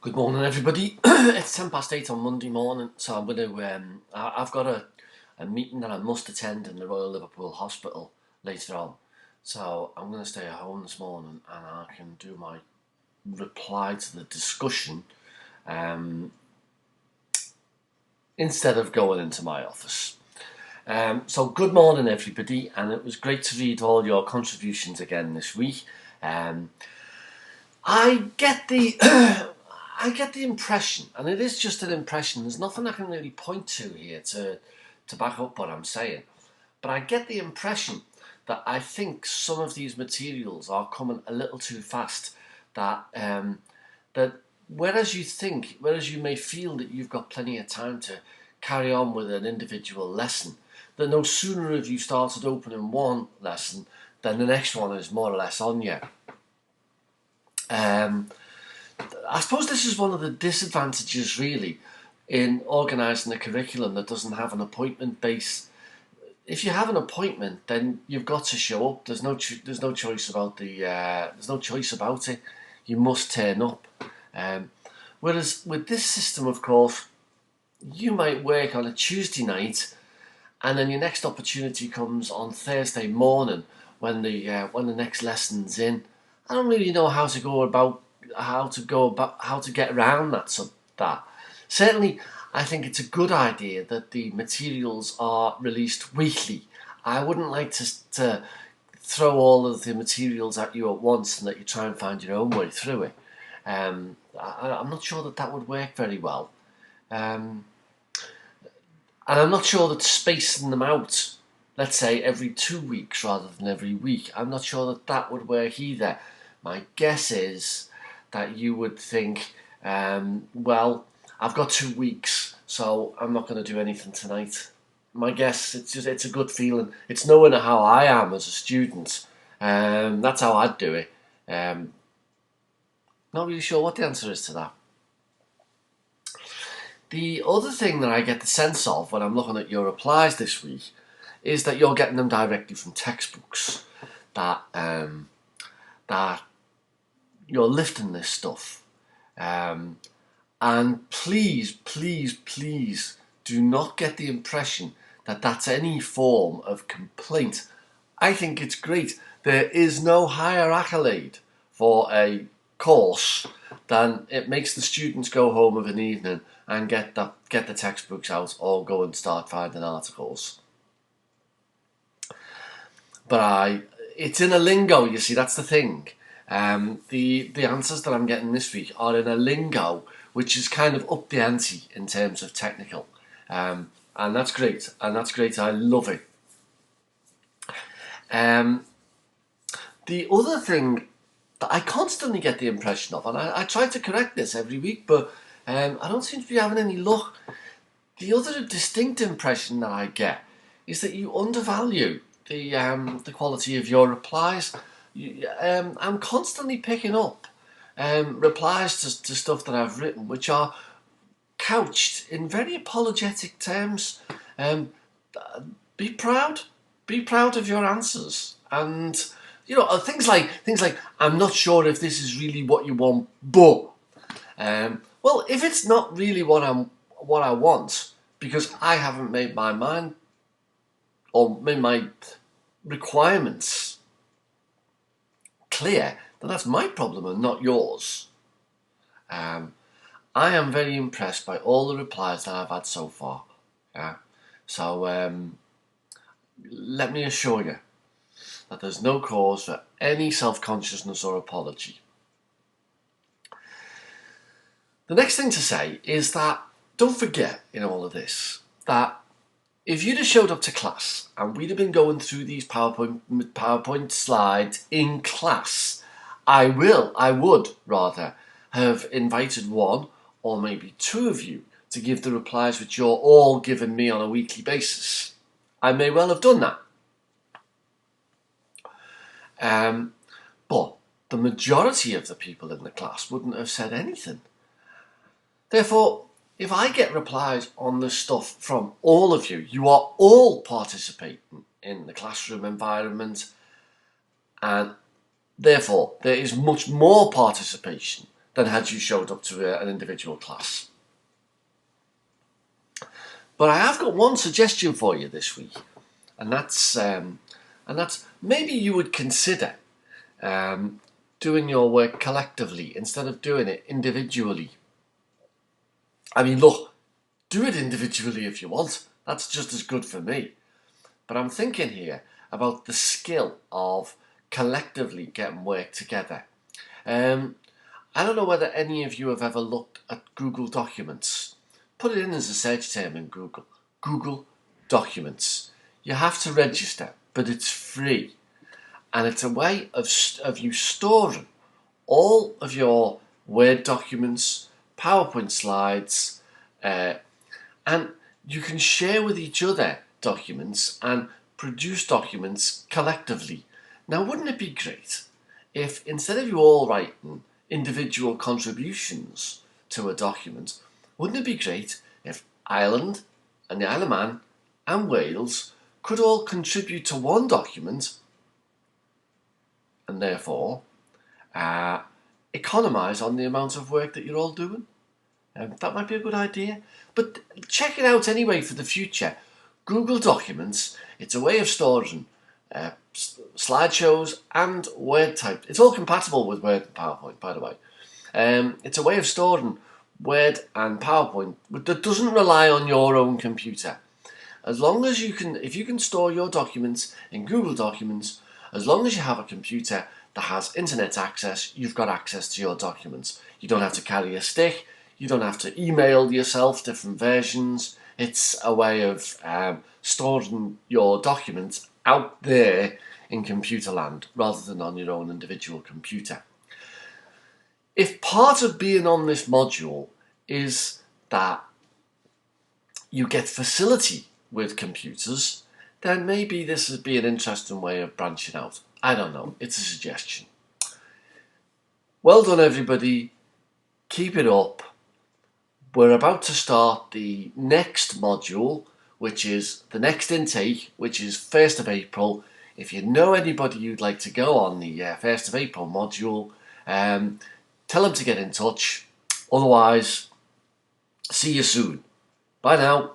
Good morning, everybody. It's 8:10 on Monday morning, so I'm going to. I've got a meeting that I must attend in the Royal Liverpool Hospital later on, so I'm going to stay at home this morning and I can do my reply to the discussion instead of going into my office. So good morning, everybody, and it was great to read all your contributions again this week. I get the I get the impression, and it is just an impression, there's nothing I can really point to here to back up what I'm saying, but I get the impression that I think some of these materials are coming a little too fast, that that whereas you may feel that you've got plenty of time to carry on with an individual lesson, that no sooner have you started opening one lesson than the next one is more or less on you. I suppose this is one of the disadvantages, really, in organising a curriculum that doesn't have an appointment base. If you have an appointment, then you've got to show up. There's no choice about there's no choice about it. You must turn up. Whereas with this system, of course, you might work on a Tuesday night, and then your next opportunity comes on Thursday morning when the next lesson's in. I don't really know how to get around that. Certainly, I think it's a good idea that the materials are released weekly. I wouldn't like to throw all of the materials at you at once and that you try and find your own way through it. I'm not sure that would work very well. And I'm not sure that spacing them out, let's say every 2 weeks rather than every week, I'm not sure that would work either. My guess is that you would think, well, I've got 2 weeks, so I'm not going to do anything tonight. My guess, it's a good feeling. It's knowing how I am as a student. That's how I'd do it. Not really sure what the answer is to that. The other thing that I get the sense of when I'm looking at your replies this week is that you're getting them directly from textbooks. That you're lifting this stuff. And please, please, please do not get the impression that that's any form of complaint. I think it's great. There is no higher accolade for a course than it makes the students go home of an evening and get the textbooks out or go and start finding articles. But it's in a lingo, you see, that's the thing. The answers that I'm getting this week are in a lingo which is kind of up the ante in terms of technical. And that's great. I love it. The other thing that I constantly get the impression of, and I try to correct this every week, but I don't seem to be having any luck. The other distinct impression that I get is that you undervalue the quality of your replies. I'm constantly picking up replies to stuff that I've written, which are couched in very apologetic terms. Be proud of your answers, and things like I'm not sure if this is really what you want, but well, if it's not really what I want because I haven't made my mind or made my requirements clear, then that's my problem and not yours. I am very impressed by all the replies that I've had so far. Yeah. So let me assure you that there's no cause for any self-consciousness or apology. The next thing to say is that don't forget in all of this that if you'd have showed up to class and we'd have been going through these PowerPoint slides in class, I would rather have invited one or maybe two of you to give the replies which you're all giving me on a weekly basis. I may well have done that. But the majority of the people in the class wouldn't have said anything. Therefore, if I get replies on this stuff from all of you, you are all participating in the classroom environment, and therefore there is much more participation than had you showed up to an individual class. But I have got one suggestion for you this week, and that's maybe you would consider doing your work collectively instead of doing it individually. I mean, look, do it individually if you want. That's just as good for me. But I'm thinking here about the skill of collectively getting work together. I don't know whether any of you have ever looked at Google Documents. Put it in as a search term in Google. Google Documents. You have to register, but it's free. And it's a way of you storing all of your Word documents, PowerPoint slides, and you can share with each other documents and produce documents collectively. Now, wouldn't it be great if instead of you all writing individual contributions to a document, wouldn't it be great if Ireland and the Isle of Man and Wales could all contribute to one document and therefore economise on the amount of work that you're all doing? That might be a good idea. But check it out anyway for the future. Google Documents, it's a way of storing slideshows and Word type. It's all compatible with Word and PowerPoint, by the way. It's a way of storing Word and PowerPoint that doesn't rely on your own computer. As long as you can, if you can store your documents in Google Documents, as long as you have a computer that has internet access, you've got access to your documents. You don't have to carry a stick. You don't have to email yourself different versions. It's a way of storing your documents out there in computer land rather than on your own individual computer. If part of being on this module is that you get facility with computers, then maybe this would be an interesting way of branching out. I don't know. It's a suggestion. Well done, everybody. Keep it up. We're about to start the next module, which is the next intake, which is 1st of April. If you know anybody you'd like to go on the 1st of April module, tell them to get in touch. Otherwise, see you soon. Bye now.